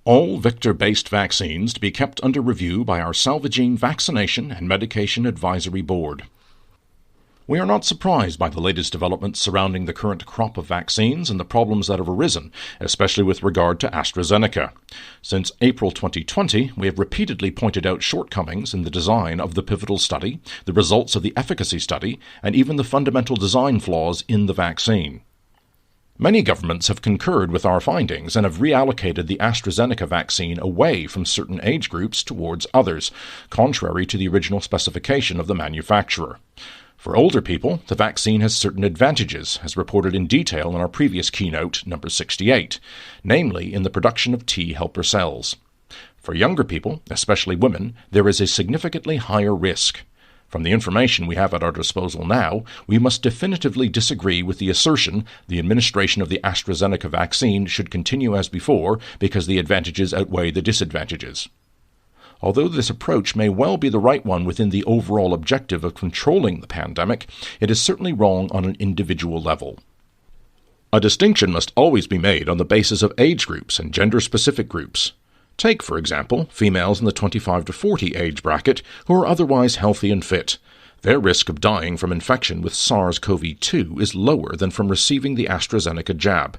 All vector-based vaccines to be kept under review by our Salvagene Vaccination and Medication Advisory Board. We are not surprised by the latest developments surrounding the current crop of vaccines and the problems that have arisen, especially with regard to AstraZeneca. Since April 2020, we have repeatedly pointed out shortcomings in the design of the pivotal study, the results of the efficacy study, and even the fundamental design flaws in the vaccine. Many governments have concurred with our findings and have reallocated the AstraZeneca vaccine away from certain age groups towards others, contrary to the original specification of the manufacturer. For older people, the vaccine has certain advantages, as reported in detail in our previous keynote, number 68, namely in the production of T helper cells. For younger people, especially women, there is a significantly higher risk. From the information we have at our disposal now, we must definitively disagree with the assertion the administration of the AstraZeneca vaccine should continue as before because the advantages outweigh the disadvantages. Although this approach may well be the right one within the overall objective of controlling the pandemic, it is certainly wrong on an individual level. A distinction must always be made on the basis of age groups and gender-specific groups. Take, for example, females in the 25 to 40 age bracket who are otherwise healthy and fit. Their risk of dying from infection with SARS-CoV-2 is lower than from receiving the AstraZeneca jab.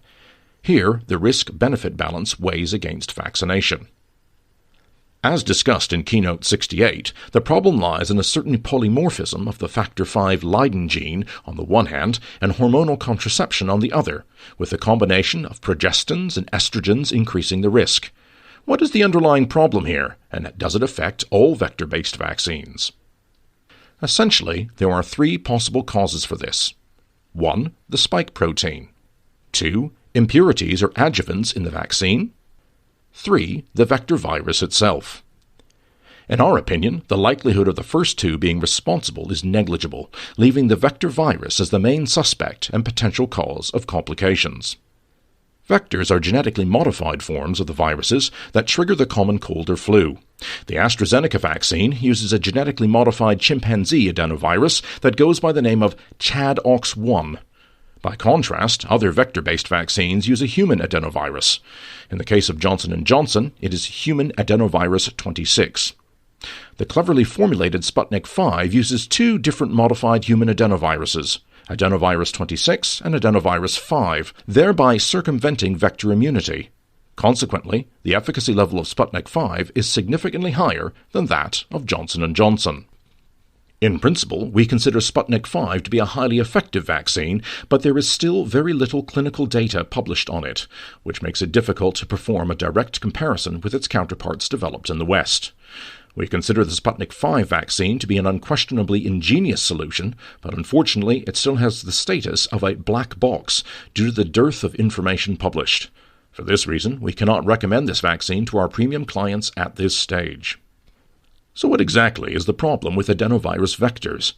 Here, the risk-benefit balance weighs against vaccination. As discussed in Keynote 68, the problem lies in a certain polymorphism of the Factor V Leiden gene on the one hand and hormonal contraception on the other, with a combination of progestins and estrogens increasing the risk. What is the underlying problem here, and does it affect all vector-based vaccines? Essentially, there are three possible causes for this. 1. The spike protein. 2. Impurities or adjuvants in the vaccine. 3. The vector virus itself. In our opinion, the likelihood of the first two being responsible is negligible, leaving the vector virus as the main suspect and potential cause of complications. Vectors are genetically modified forms of the viruses that trigger the common cold or flu. The AstraZeneca vaccine uses a genetically modified chimpanzee adenovirus that goes by the name of ChAdOx1. By contrast, other vector-based vaccines use a human adenovirus. In the case of Johnson & Johnson, it is human adenovirus 26. The cleverly formulated Sputnik V uses two different modified human adenoviruses, adenovirus 26 and adenovirus 5, thereby circumventing vector immunity. Consequently, the efficacy level of Sputnik V is significantly higher than that of Johnson & Johnson. In principle, we consider Sputnik V to be a highly effective vaccine, but there is still very little clinical data published on it, which makes it difficult to perform a direct comparison with its counterparts developed in the West. We consider the Sputnik V vaccine to be an unquestionably ingenious solution, but unfortunately it still has the status of a black box due to the dearth of information published. For this reason, we cannot recommend this vaccine to our premium clients at this stage. So what exactly is the problem with adenovirus vectors?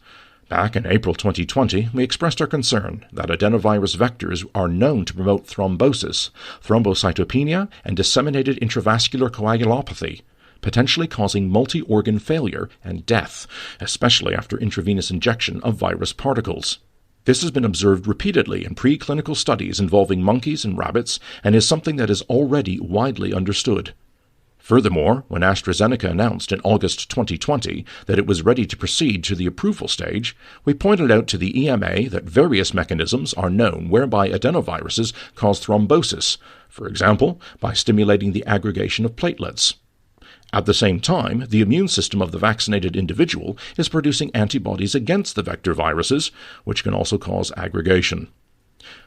Back in April 2020, we expressed our concern that adenovirus vectors are known to promote thrombosis, thrombocytopenia, and disseminated intravascular coagulopathy, potentially causing multi-organ failure and death, especially after intravenous injection of virus particles. This has been observed repeatedly in preclinical studies involving monkeys and rabbits and is something that is already widely understood. Furthermore, when AstraZeneca announced in August 2020 that it was ready to proceed to the approval stage, we pointed out to the EMA that various mechanisms are known whereby adenoviruses cause thrombosis, for example, by stimulating the aggregation of platelets. At the same time, the immune system of the vaccinated individual is producing antibodies against the vector viruses, which can also cause aggregation.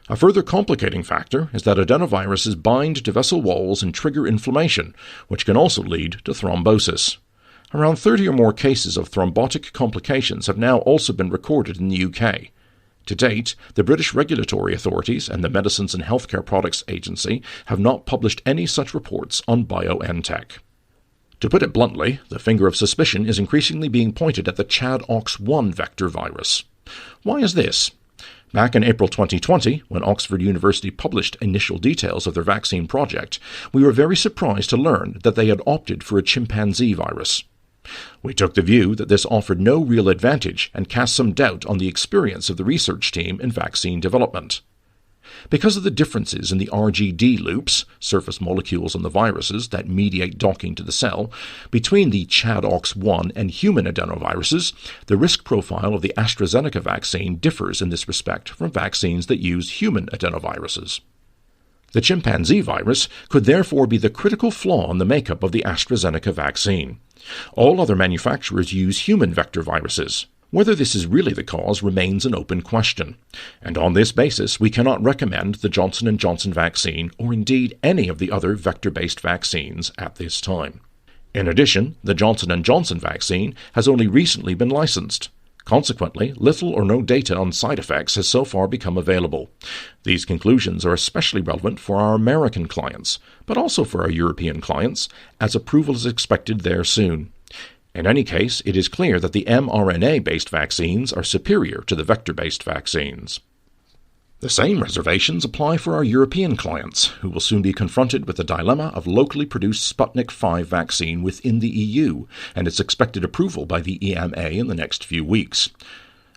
A further complicating factor is that adenoviruses bind to vessel walls and trigger inflammation, which can also lead to thrombosis. Around 30 or more cases of thrombotic complications have now also been recorded in the UK. To date, the British regulatory authorities and the Medicines and Healthcare Products Agency have not published any such reports on BioNTech. To put it bluntly, the finger of suspicion is increasingly being pointed at the ChAdOx1 vector virus. Why is this? Back in April 2020, when Oxford University published initial details of their vaccine project, we were very surprised to learn that they had opted for a chimpanzee virus. We took the view that this offered no real advantage and cast some doubt on the experience of the research team in vaccine development. Because of the differences in the RGD loops, surface molecules on the viruses that mediate docking to the cell, between the ChAdOx1 and human adenoviruses, the risk profile of the AstraZeneca vaccine differs in this respect from vaccines that use human adenoviruses. The chimpanzee virus could therefore be the critical flaw in the makeup of the AstraZeneca vaccine. All other manufacturers use human vector viruses. Whether this is really the cause remains an open question, and on this basis we cannot recommend the Johnson & Johnson vaccine or indeed any of the other vector-based vaccines at this time. In addition, the Johnson & Johnson vaccine has only recently been licensed. Consequently, little or no data on side effects has so far become available. These conclusions are especially relevant for our American clients, but also for our European clients, as approval is expected there soon. In any case, it is clear that the mRNA-based vaccines are superior to the vector-based vaccines. The same reservations apply for our European clients, who will soon be confronted with the dilemma of locally produced Sputnik V vaccine within the EU and its expected approval by the EMA in the next few weeks.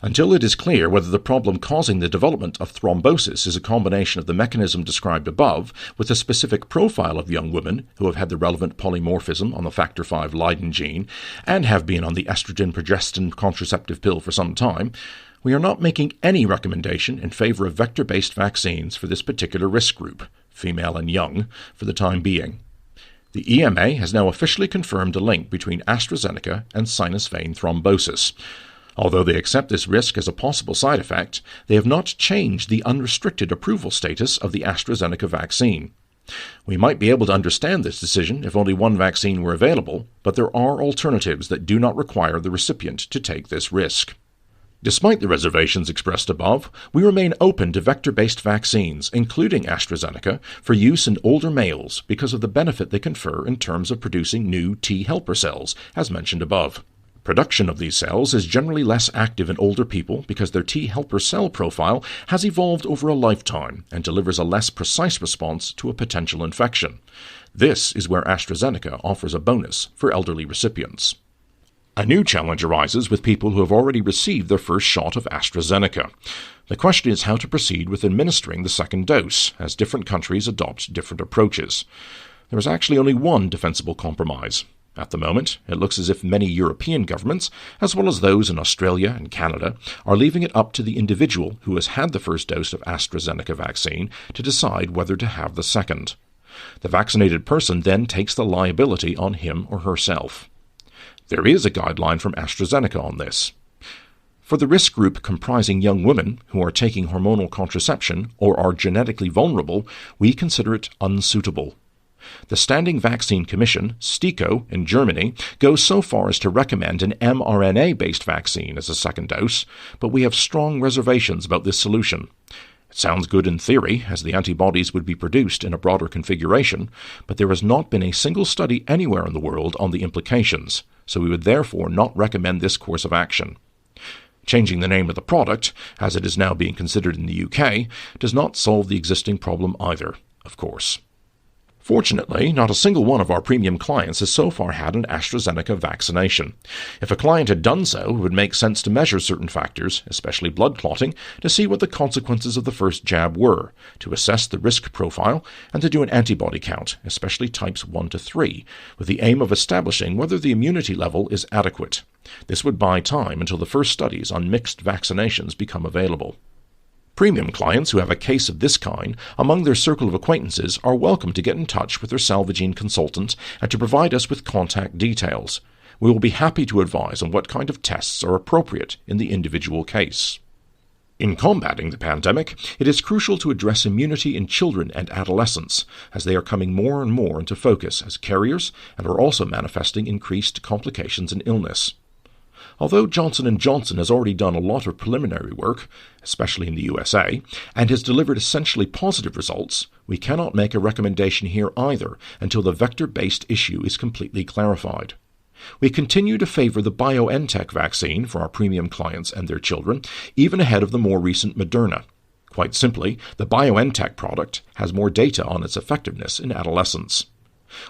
Until it is clear whether the problem causing the development of thrombosis is a combination of the mechanism described above with a specific profile of young women who have had the relevant polymorphism on the factor V Leiden gene and have been on the estrogen-progestin contraceptive pill for some time, we are not making any recommendation in favor of vector-based vaccines for this particular risk group, female and young, for the time being. The EMA has now officially confirmed a link between AstraZeneca and sinus vein thrombosis. Although they accept this risk as a possible side effect, they have not changed the unrestricted approval status of the AstraZeneca vaccine. We might be able to understand this decision if only one vaccine were available, but there are alternatives that do not require the recipient to take this risk. Despite the reservations expressed above, we remain open to vector-based vaccines, including AstraZeneca, for use in older males because of the benefit they confer in terms of producing new T helper cells, as mentioned above. Production of these cells is generally less active in older people because their T helper cell profile has evolved over a lifetime and delivers a less precise response to a potential infection. This is where AstraZeneca offers a bonus for elderly recipients. A new challenge arises with people who have already received their first shot of AstraZeneca. The question is how to proceed with administering the second dose, as different countries adopt different approaches. There is actually only one defensible compromise. At the moment, it looks as if many European governments, as well as those in Australia and Canada, are leaving it up to the individual who has had the first dose of AstraZeneca vaccine to decide whether to have the second. The vaccinated person then takes the liability on him or herself. There is a guideline from AstraZeneca on this. For the risk group comprising young women who are taking hormonal contraception or are genetically vulnerable, we consider it unsuitable. The Standing Vaccine Commission, STIKO, in Germany, goes so far as to recommend an mRNA-based vaccine as a second dose, but we have strong reservations about this solution. It sounds good in theory, as the antibodies would be produced in a broader configuration, but there has not been a single study anywhere in the world on the implications, so we would therefore not recommend this course of action. Changing the name of the product, as it is now being considered in the UK, does not solve the existing problem either, of course. Fortunately, not a single one of our premium clients has so far had an AstraZeneca vaccination. If a client had done so, it would make sense to measure certain factors, especially blood clotting, to see what the consequences of the first jab were, to assess the risk profile, and to do an antibody count, especially types 1 to 3, with the aim of establishing whether the immunity level is adequate. This would buy time until the first studies on mixed vaccinations become available. Premium clients who have a case of this kind among their circle of acquaintances are welcome to get in touch with their Salvagene consultant and to provide us with contact details. We will be happy to advise on what kind of tests are appropriate in the individual case. In combating the pandemic, it is crucial to address immunity in children and adolescents, as they are coming more and more into focus as carriers and are also manifesting increased complications and illness. Although Johnson & Johnson has already done a lot of preliminary work, especially in the USA, and has delivered essentially positive results, we cannot make a recommendation here either until the vector-based issue is completely clarified. We continue to favor the BioNTech vaccine for our premium clients and their children, even ahead of the more recent Moderna. Quite simply, the BioNTech product has more data on its effectiveness in adolescents.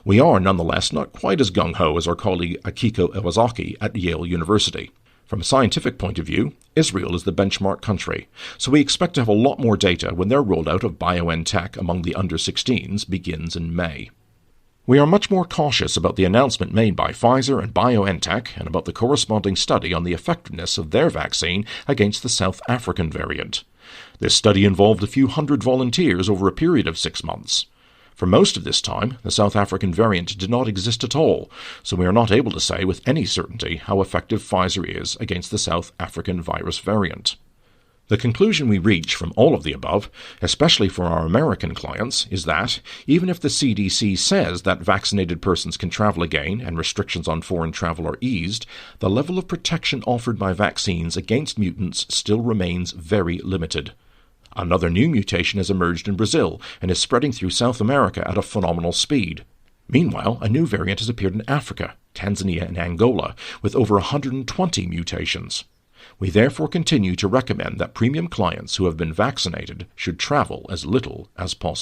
We are nonetheless not quite as gung-ho as our colleague Akiko Iwasaki at Yale University. From a scientific point of view, Israel is the benchmark country, so we expect to have a lot more data when their rollout of BioNTech among the under-16s begins in May. We are much more cautious about the announcement made by Pfizer and BioNTech and about the corresponding study on the effectiveness of their vaccine against the South African variant. This study involved a few hundred volunteers over a period of 6 months. For most of this time, the South African variant did not exist at all, so we are not able to say with any certainty how effective Pfizer is against the South African virus variant. The conclusion we reach from all of the above, especially for our American clients, is that, even if the CDC says that vaccinated persons can travel again and restrictions on foreign travel are eased, the level of protection offered by vaccines against mutants still remains very limited. Another new mutation has emerged in Brazil and is spreading through South America at a phenomenal speed. Meanwhile, a new variant has appeared in Africa, Tanzania, and Angola, with over 120 mutations. We therefore continue to recommend that premium clients who have been vaccinated should travel as little as possible.